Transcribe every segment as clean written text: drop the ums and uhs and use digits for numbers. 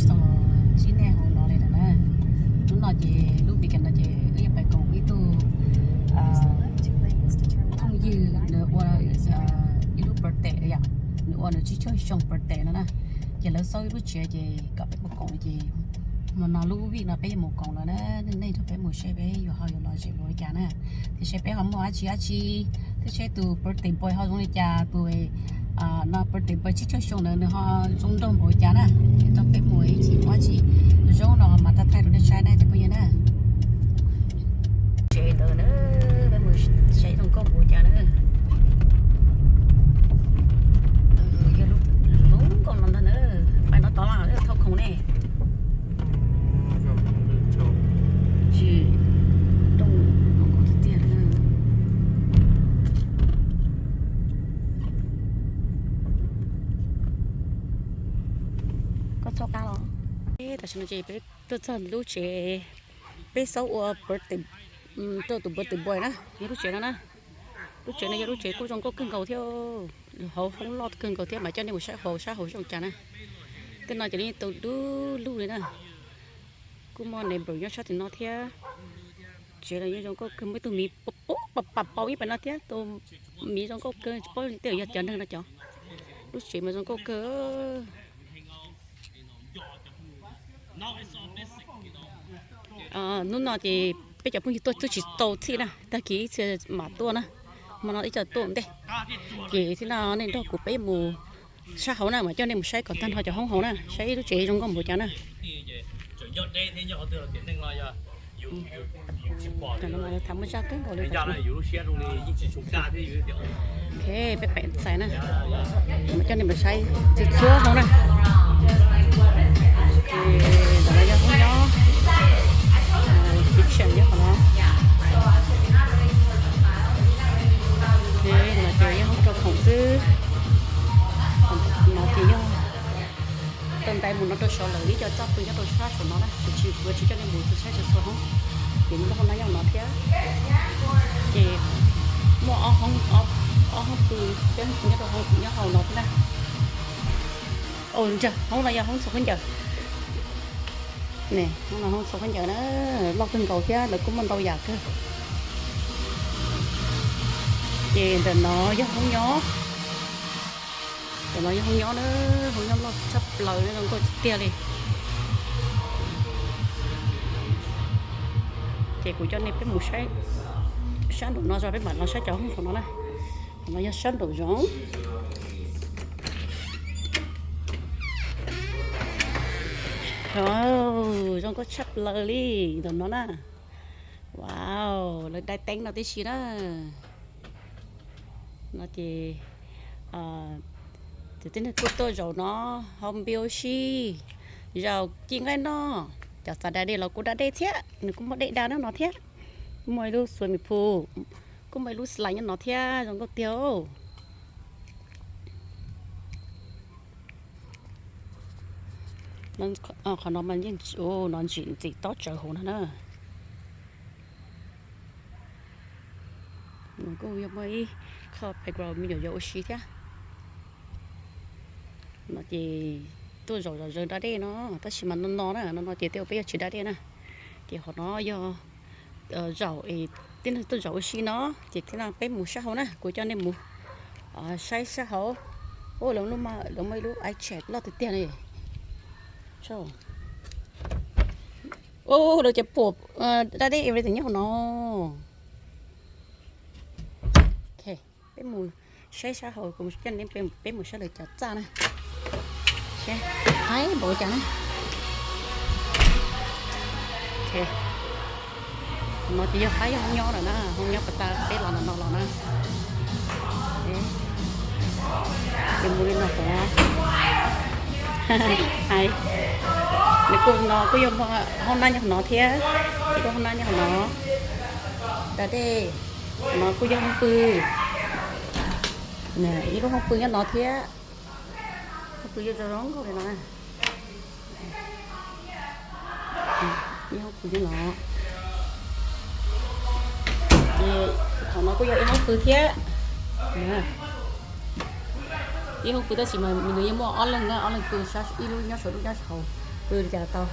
sau xin nè hồ nó này là nè nó chỉ lúc bị cảnh là chỉ cái bài còn ít tu không dư nữa qua ít lúc bật tệ vậy nữa nó chỉ chơi xong bật tệ nữa nè giờ lớn sau lúc chuyện gì gặp cái một con gì mà nó lúc bị nó bé một con là nên này nó bé một xe bé rồi họ rồi chỉ rồi cả nè thì xe bé không mua chi thì xe từ bật tệ boy họ dùng cha tuổi nó bật tệ boy chỉ chơi xong nữa họ dùng đông boy cả nè cho bé một chỉ quá chi rồi nó mà ta thay đổi cái xe này thì bây giờ nè xe từ nữa bé một xe không có boy cả nữa giờ lúc lúng còn lần nữa phải nó to là thâu không nè chị đông không có tiền nữa có cho cao không? Thế ta xin chị bé tôi chân lúc chị bé xấu ở birthday tôi tụi birthday boy nè lúc chị đó nè lúc chị này lúc chị cô trong có cưng cầu theo họ không lo cưng cầu theo mà cho nên một xã hội trong chả nè cái nói cho nên tôi lúc đấy nè cô mòn này bự nhất thì nó theo chỉ là như trong có cưng mấy tôi mì bập bao ít phải nó theo tôi mì trong có cưng bao nhiêu tiền cho nên nó cho lúc chị mà trong có cỡ lúc nào thì bây giờ bây giờ tôi chỉ tàu thì nè ta kỹ mà tôi nè mà nó ít giờ tôi đây kỹ thì nào nên đó của bé mù sao hậu nào mà cho nên một sai còn thân họ cho không hậu nè sai nó chỉ trong con bộ cháu nè cái nó mà thắm mới ra cái gọi là ok bé bẹn sai nè mà cho nên một sai thì xưa không nè thì là do không nó fiction nhất của nó thế là chơi không cho khổng sư nó chỉ nhau tầm tay một nó tôi sợ lời cho chắc tôi cho tôi sát của nó đấy chỉ vừa chỉ cho nên một tôi sát cho số không thì nó không nói nhau nó thế thì mua không từ cái nhớ tôi không nhớ hầu nó thế này ôi chưa không là giờ không sống giờ nè không là không sống giờ nó lo cưng cầu chứ được cũng mình đâu giặt cơ thì nó rất không nhó nó không nhó nữa không nhó nó sắp lời nó không có tia đi chị của cho nên cái một sáng đủ nó ra với bạn nó sẽ cho không của nó này nó rất sáng đủ giống rồi trong có sắp lời đi rồi nó nè wow lấy đai tánh nó tí xí đó nó chỉ thì tính là cô tôi rồi nó không biểu si rồi chỉ ngay nó chả phải đây là cô đã đây thế nó cũng có đây đa nó thế mọi lúc xuôi mi phù cũng mấy lúc lạnh nó thế rồi có tiêu nó còn nó mà những ô nó chuyện gì tốt trở hồn nữa nó cũng giống mấy khó background mình nhiều oxy thế nó chỉ tôi rồi đã đây nó ta chỉ mà nó nè nó chỉ tiêu bây giờ chỉ đã đây nè thì họ nó do dầu thì tin là tôi dầu oxy nó chỉ thế nào bé mù sao nè của cho nên mù sai sao ô lúc mà lúc mấy lúc ai chết lo từ tiền này sao ô đồ chụp bột ra đây everything nhá nó ok bé mù sai sao hồi cùng cho nên bé mù sao được chặt ra nè ok thấy bộ chẳng ok nó chỉ thấy không nhó rồi đó không nhó ta bé làm nó nè bé mù lên nó hay nếu cô nó có dùng hôm nay nhặt nó thế thì có hôm nay nhặt nó đã đây nó có dùng pư nè ý có không pư nhặt nó thế không pư cho rón không để nó ý không pư cho nó thì nó có dùng ý không pư thế nè ý không pư ta chỉ mà mình mua online pư sao ý luôn nhớ số luôn nhớ số bự chả to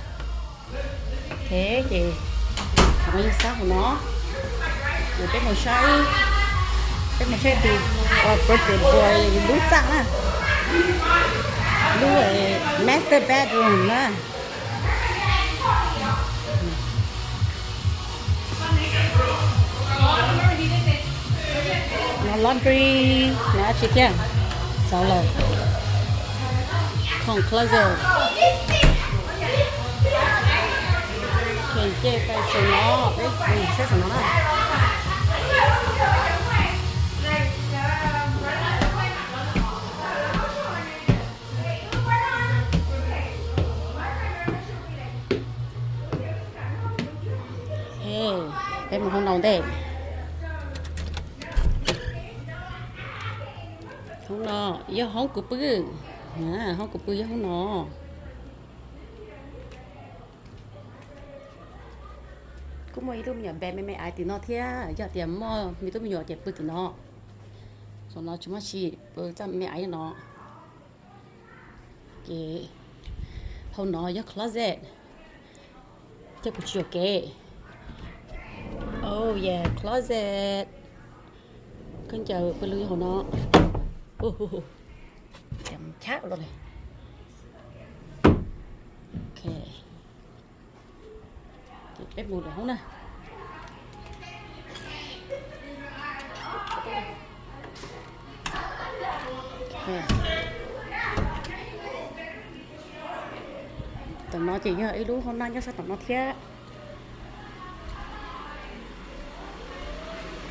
thế thì nó như sao của nó rồi cái màu say thì birthday boy đút chắc à đút master bedroom á nó laundry nó chỉ kia sao rồi không closet chuyển chơi cái số nó đấy mình sẽ số nó em một hôm đầu đây không nó do không cụp bự không cụp bự do không nó cũng mấy lúc nhỏ bé mẹ ai thì nó thế giờ tiền mua mấy lúc nhỏ tiền bự thì nó xong nó chúng nó chỉ bự cho mẹ ai nó cái hôm nó do closet cho bự chiều cái oh yeah closet con chờ bự lưới hôm nó chậm chát rồi này ok bếp mùi được không nè tụi nó chỉ nhớ ý lúc hôm nay cho sao tụi nó thế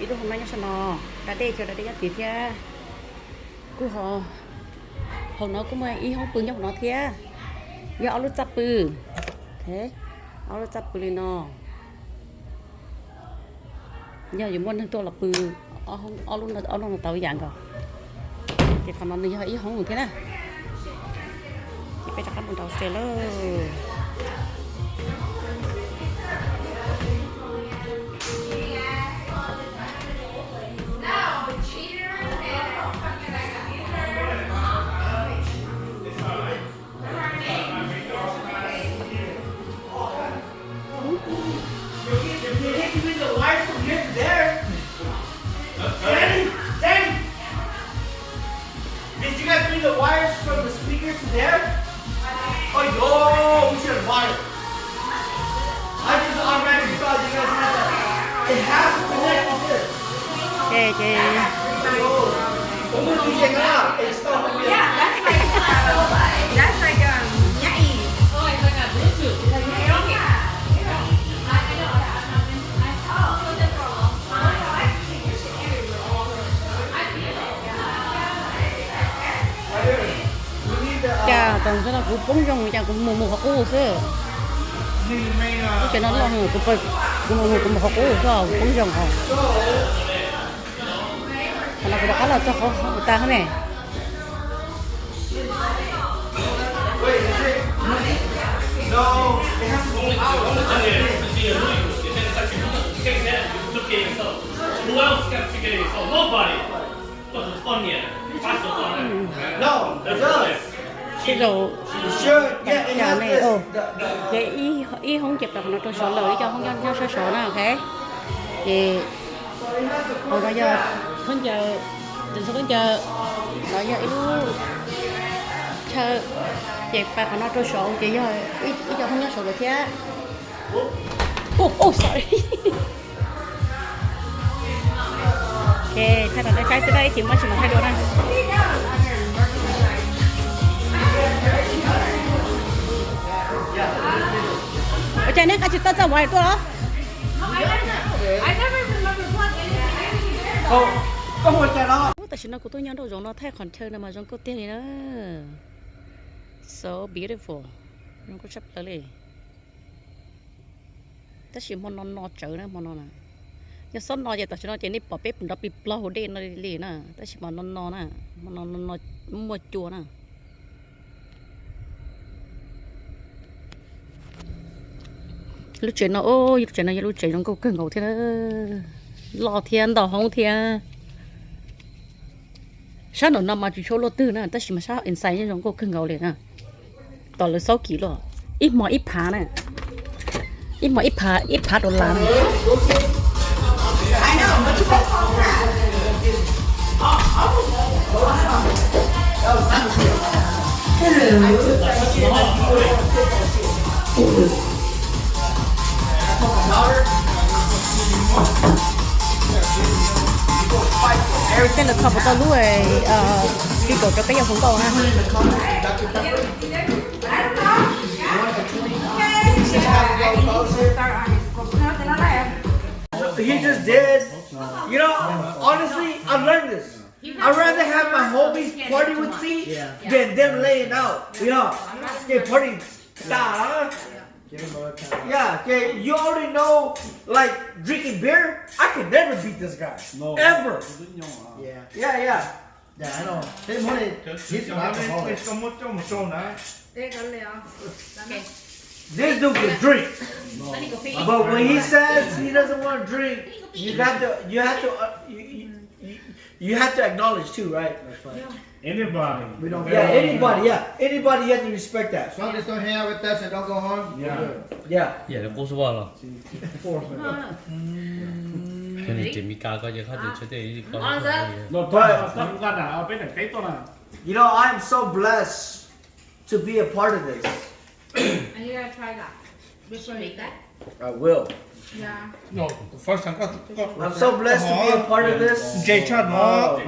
ý lúc hôm nay cho sao nó đã đây cho đã đây tí thế cứ họ hôm nó cũng ý không bự nhóc nó thế giờ áo lúc chắp bự thế áo lúc chắp bự lên nó giờ dùng món thằng tôi là bự áo lúc là tàu dạng rồi thì còn nó giờ ý không được thế nè chỉ phải chắc chắn một đầu xe lơ The wires from the speaker to there? Oh, yo, we should have wired. I just automatically thought you guys had that. It has to connect to this. Yeah, that's like nhảy. Oh, it's like a Bluetooth. Like cha tầng số nó cũng bông rong cha cũng mù học cũ xưa cái nó lo hả cũng phải cũng học cũ sao bông rong hả nó cũng đã là cho họ người ta hết này cái rồi nhà này cái ý không chụp được nó tôi sổ lời cho không cho sổ nào thế thì hồi đó giờ không chờ từ số chờ đó giờ ít chờ chụp bài nó tôi sổ chỉ giờ ít giờ không nhớ sổ được thế sorry ok thay đổi cái sẽ đây chỉ mới thay đổi này ở trên này cái chuyện tao ngoài tôi đó. I never remember plugging it. Có một cái đó. Tại sao nó của tôi nhớ đâu giống nó thay khoản chơi mà giống có tiền này đó. So beautiful. Nó có chấp tới tất nhiên món nó chở nữa món nó nè. Nhưng sau nó giờ tại sao nó chỉ đi bỏ bếp nó bị plau đen nó đi nè. Tất nhiên món nó nè, món nó mua chua nè. Lúc chuyện nó ôi lúc chuyện nó lúc chuyện nó có cái ngầu thế đó lo thiên đỏ hông thiên sao nó nằm mà chỉ số lô tư nè tất nhiên mà sao inside nó có cái ngầu liền à tỏ là 6 kg ít mỏ ít phá này ít mỏ ít phá đồ làm cái là không có tao lúc này đi cổ cho cái dòng phun tàu ha He just did. You know, honestly, I've learned this. I'd rather have my homies party with me than them laying out. You know, okay, party. Yeah, okay, you already know, like, drinking beer, I could never beat this guy. No. Ever. Yeah. Yeah, yeah. Yeah, I know. Thế món này, he's an alcoholic. This dude can drink. But when he says he doesn't want to drink, you have to acknowledge too, right? Anybody. We don't Yeah, anybody you have to respect that. As long as don't hang out with us and don't go home, Yeah. we're good. Yeah. 얘는 고소하라. Four. 걔는 재미가 가지고 가지고 절대 이 거. No, tao ra đã bên này cái tôi là. You know, I am so blessed to be a part of this. And you gotta try that. Before you make that? I will. Yeah. No, the first time got I'm so blessed to be a part of this. Jay Chad, no.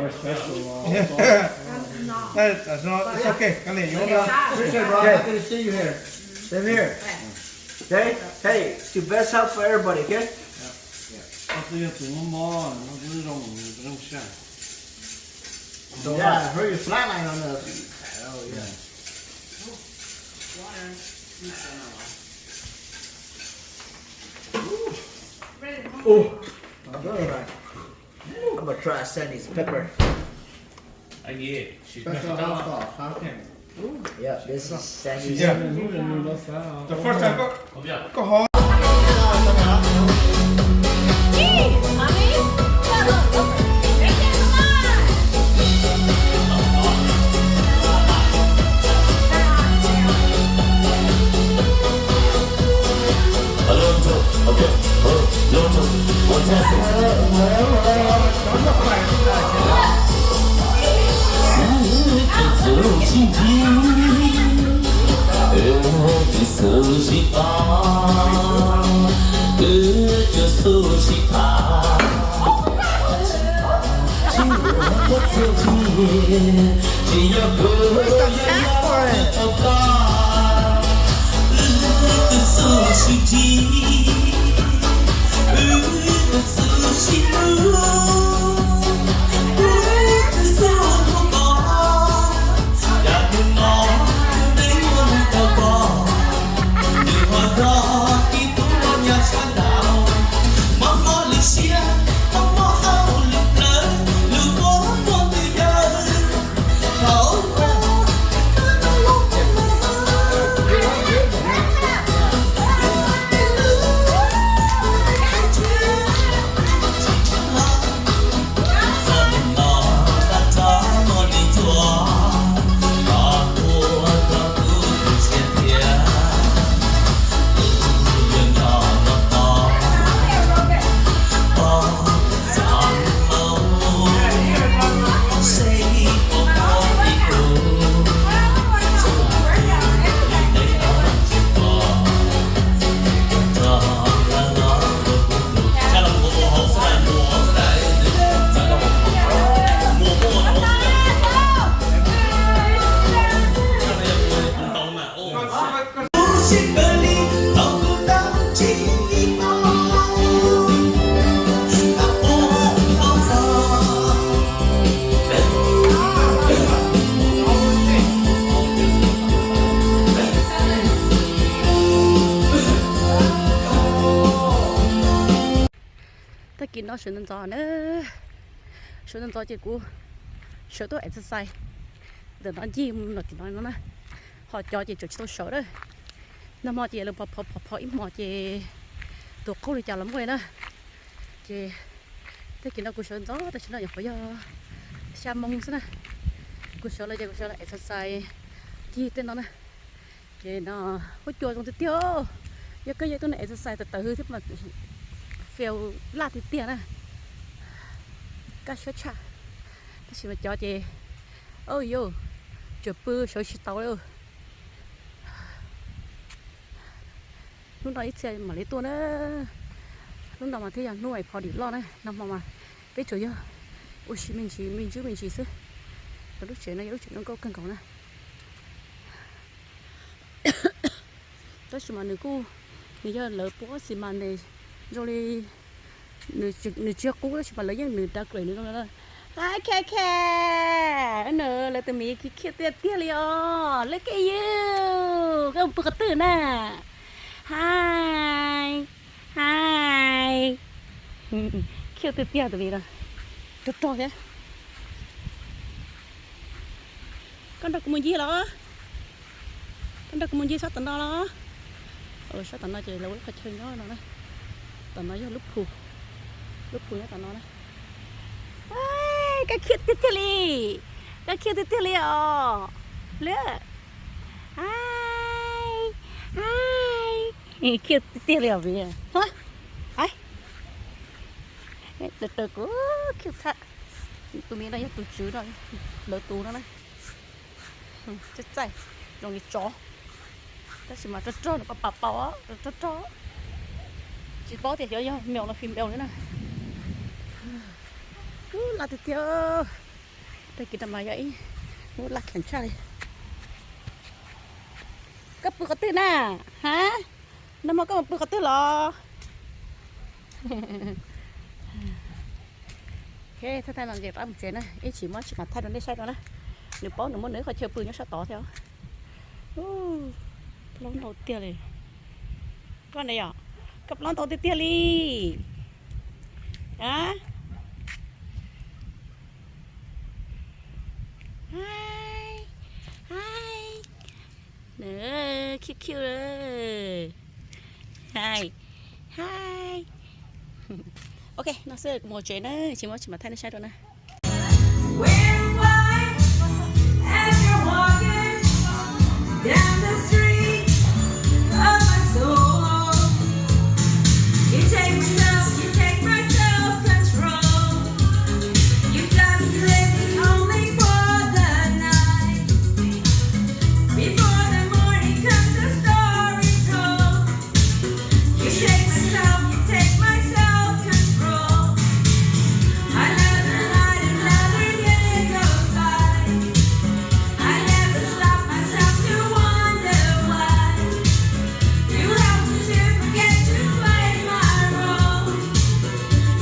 No. That's not, it's okay. Come here, you want to? Appreciate it, bro. Okay. Happy to see you here. Same here. Okay? Hey, it's your best help for everybody, okay? So, yeah, I heard you flatline on us. Hell yeah. Oh, I'm gonna try Sandy's pepper. Special house sauce, huh? Yeah, this is Sandy's. Yeah. The first time got home. ta kiến nó sửa nên gió nữa sửa nên gió chỉ cú sửa tôi exercise để nó gì mà kiến nó nè họ cho chị tôi sửa đấy nó mò chị là bỏ ít mò chị tụt câu đi chào lắm rồi nè chị ta kiến nó cú sửa gió ta sửa nó nhỏ bây giờ xa mông thế nè cú sửa là exercise gì tên nó nè vậy nó có chùa trong tiêu giờ cái tôi này exercise từ từ thế mà phèo la thì tiền à cá sấu chả cái gì mà cho chị ôi yo chụp bự sấu chỉ tàu đâu lúc đó ít xe mà lấyตัวnữa lúc nào mà thấy rằng nuôi phò đi lo này nằm mà cái chỗ giờ ôi chị mình chỉ xứ và lúc chuyện nó có cân cầu nè đó chỉ mà nữ cô nữ giờ lỡ bố xì mà này rồi đi nữ chưa cũ đó chỉ mà lấy những nữ đã cười nữ đó là hai khe nữ là tụi mình kia tia liền lấy cái gì cái ông bự tử nè hai kia tia tụi mình rồi rất to thế con đặc muốn gì đó con đặc muốn gì sao tận đó đó sao tận đó chơi lâu phải chơi nó nè tận đó lúc phù nhá tận đó đấy cái kia tít li lẽ kia tít li vậy hả ai từ của kia thật tụi mình đây tụi chứ rồi lỡ tụ đó này chết chạy trong cái chó ta chỉ mà chó nó bảo á chó chỉ bảo thì cho mèo nó phim mèo nữa nè là thì tiêu đây kita mà vậy nó là cảnh sát này cấp bự cái nè hả nó mà có bự cái lò ok thay làm gì một chuyện này ý chỉ mới chỉ cần thay nó để sai đó nè nếu bó nữa muốn nữa khỏi chơi bự nó sẽ tỏ theo lon đầu tiên này con này à cặp lon đầu tiên đi á hai nữa kêu rồi hai ok nó sẽ một chuyện đấy chỉ mà thay nó sai rồi nè Down the street of my soul, you take my self-control. You got me living only for the night. Before the morning comes, the story told. You take my self-control. Another night, another day goes by. I never stop myself to wonder why. You help me to forget to play my role.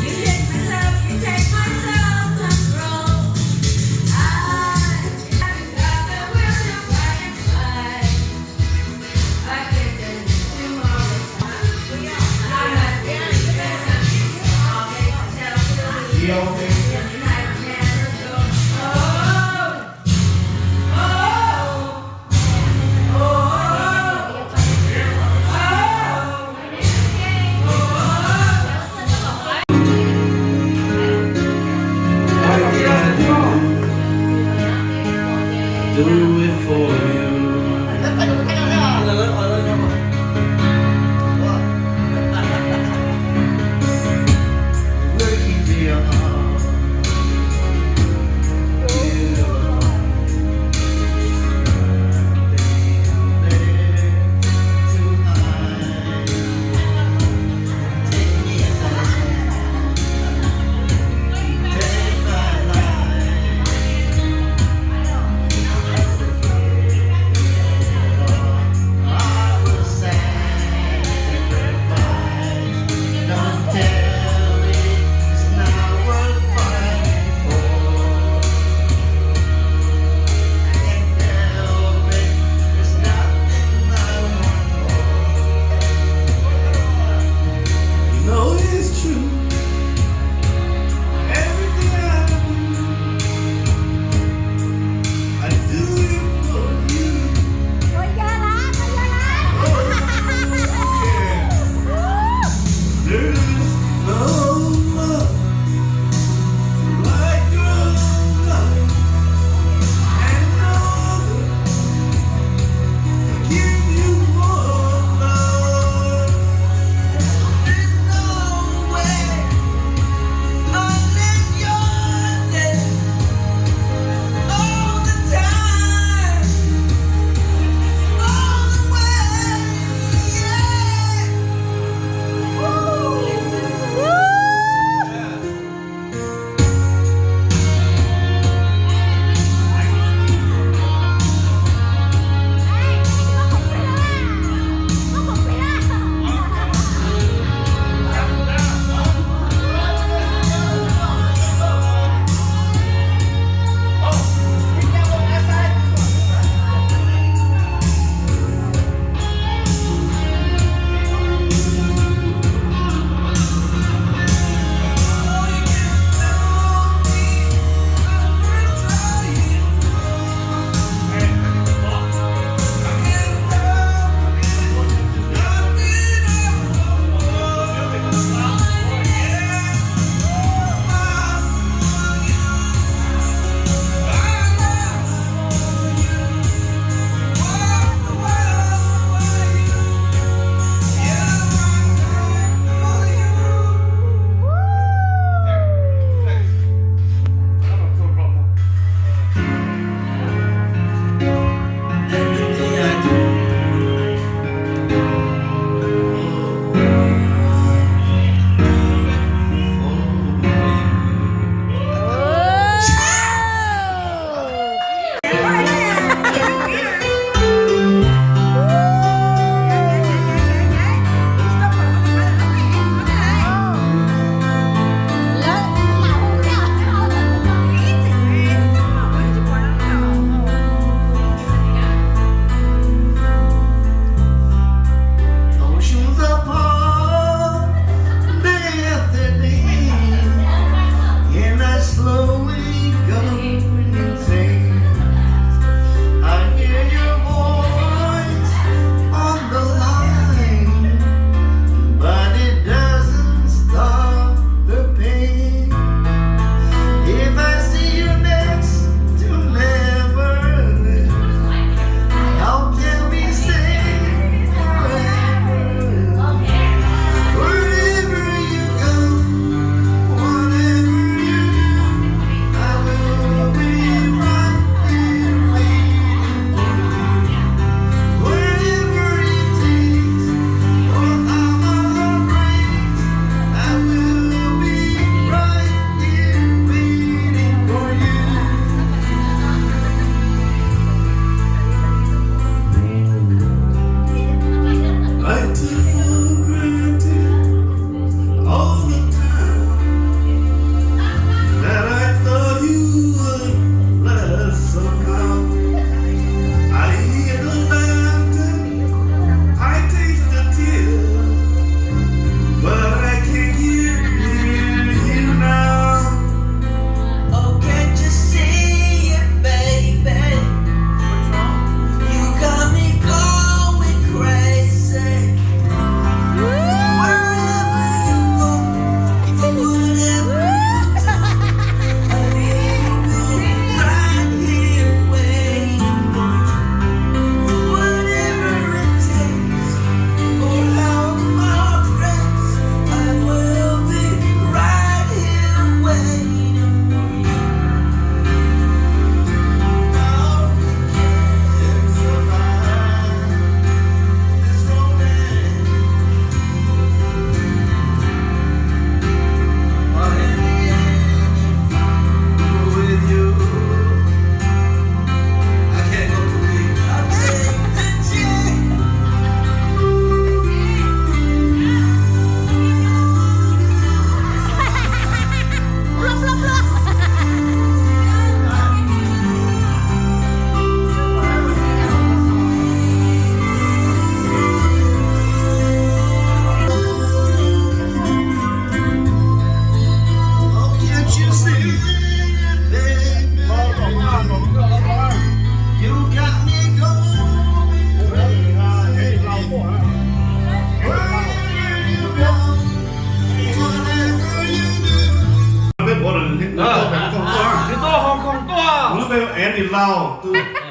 You take my self-control. I've got the will to fight and fight. I get the tomorrow. I'm not feeling the best of you. I'll make myself feel the night never goes. Do it for you. Working real hard. Take my life.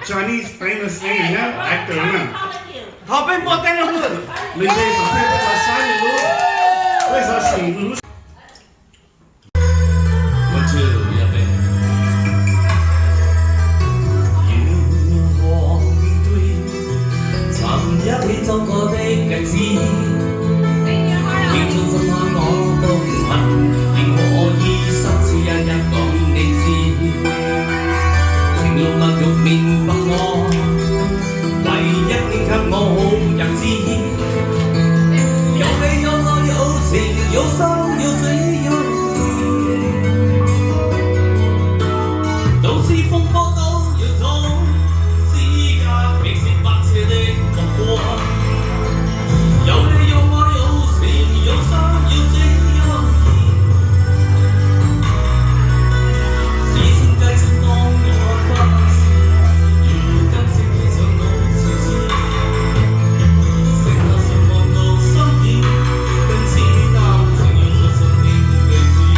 Chinese famous singer นะ actor นะ เขาเป็นหมดแต่ละคน ไม่ใช่ภาษาไทยรู้ภาษาสีรู้ 我只要被遙望面對，尋一起走過的日子，要盡心愛我都平衡，仍可以心思一一講你知，情路默欲明白我，唯一應給我好日子，有你有愛有情有心有死有甜。都是風波都要走，只隔平是白車的目光。有你有愛有情有心有正有義，此生繼續當我不是，如今先記上我自知，剩下什麼到心意，更知道情要做生命的記憶。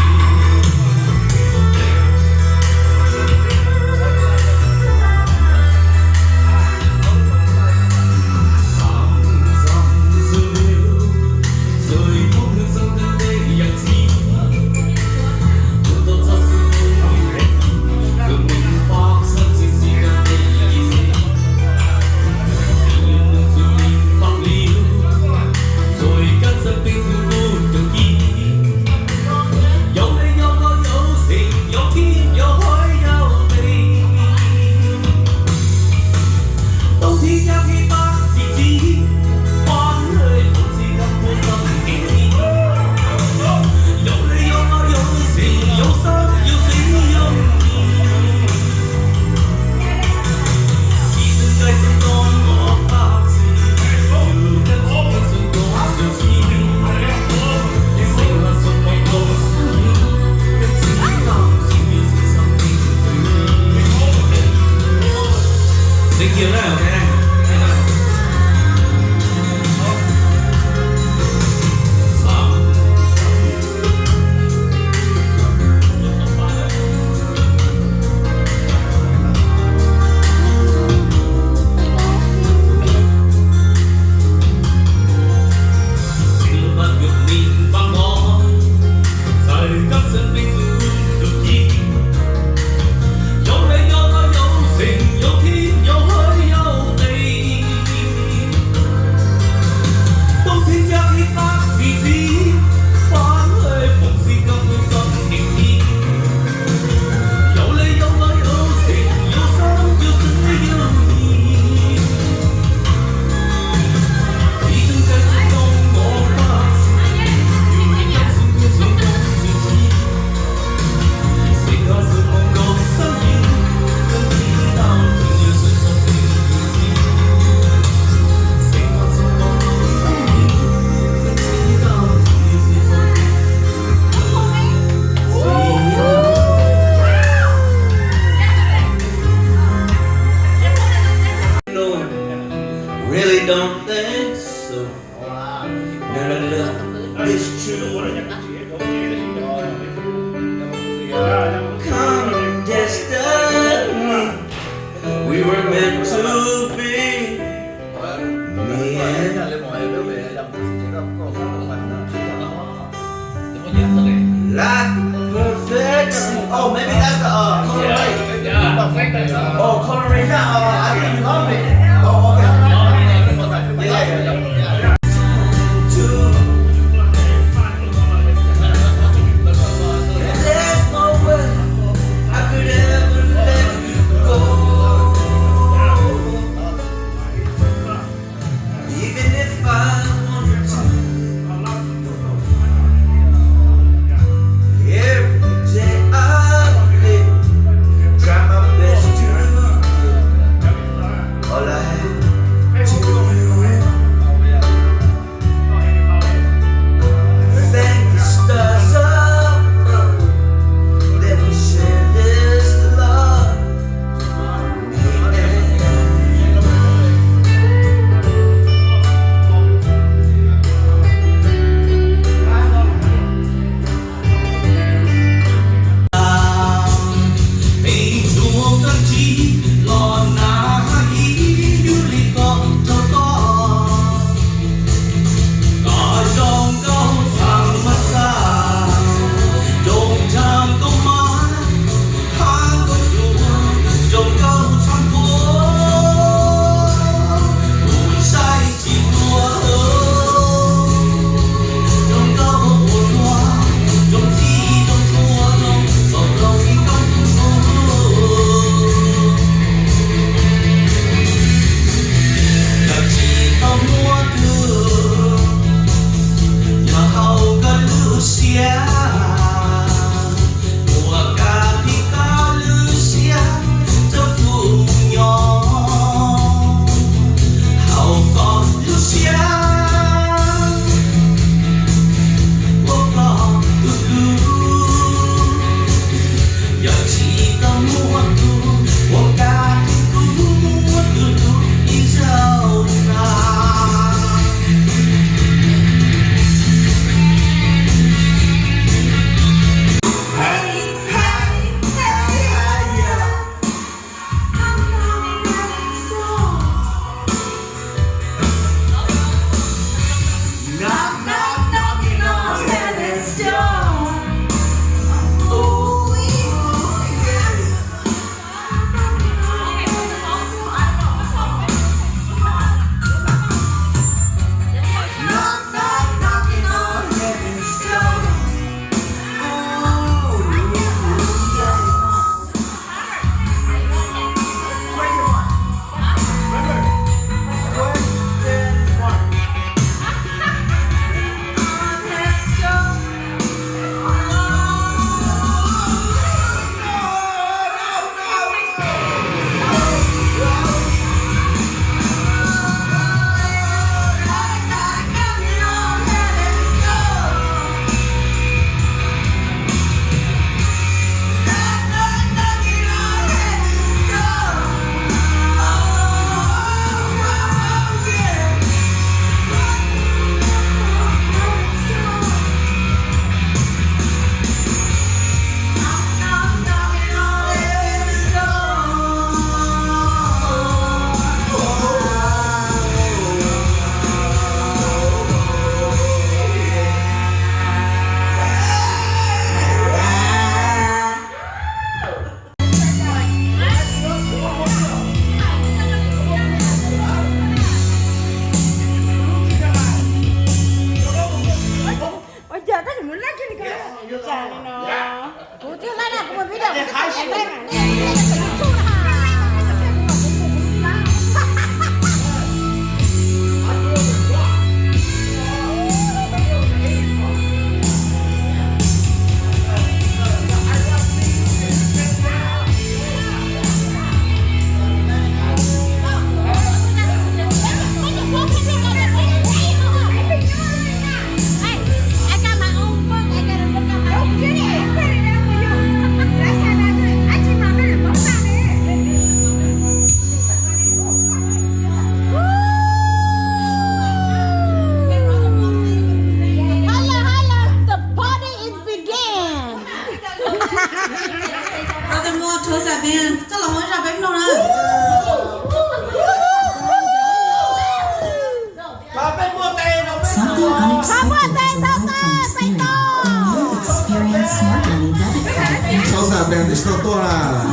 Really don't think so. That our love is true. Come destiny, we were meant to be. Me and like perfection. Oh, maybe that's the coloration. Oh, coloration. I think you love it. Oh, okay. There's no way I could ever let you go. Even if I wanted to. Every day I live, try my best to chắc là mới ra bếp đâu nè. Bà bên mua tiền đâu. Something unexpected has arrived from Experian. The new Experian Smart Money debit card. Só sabendo, estou lá.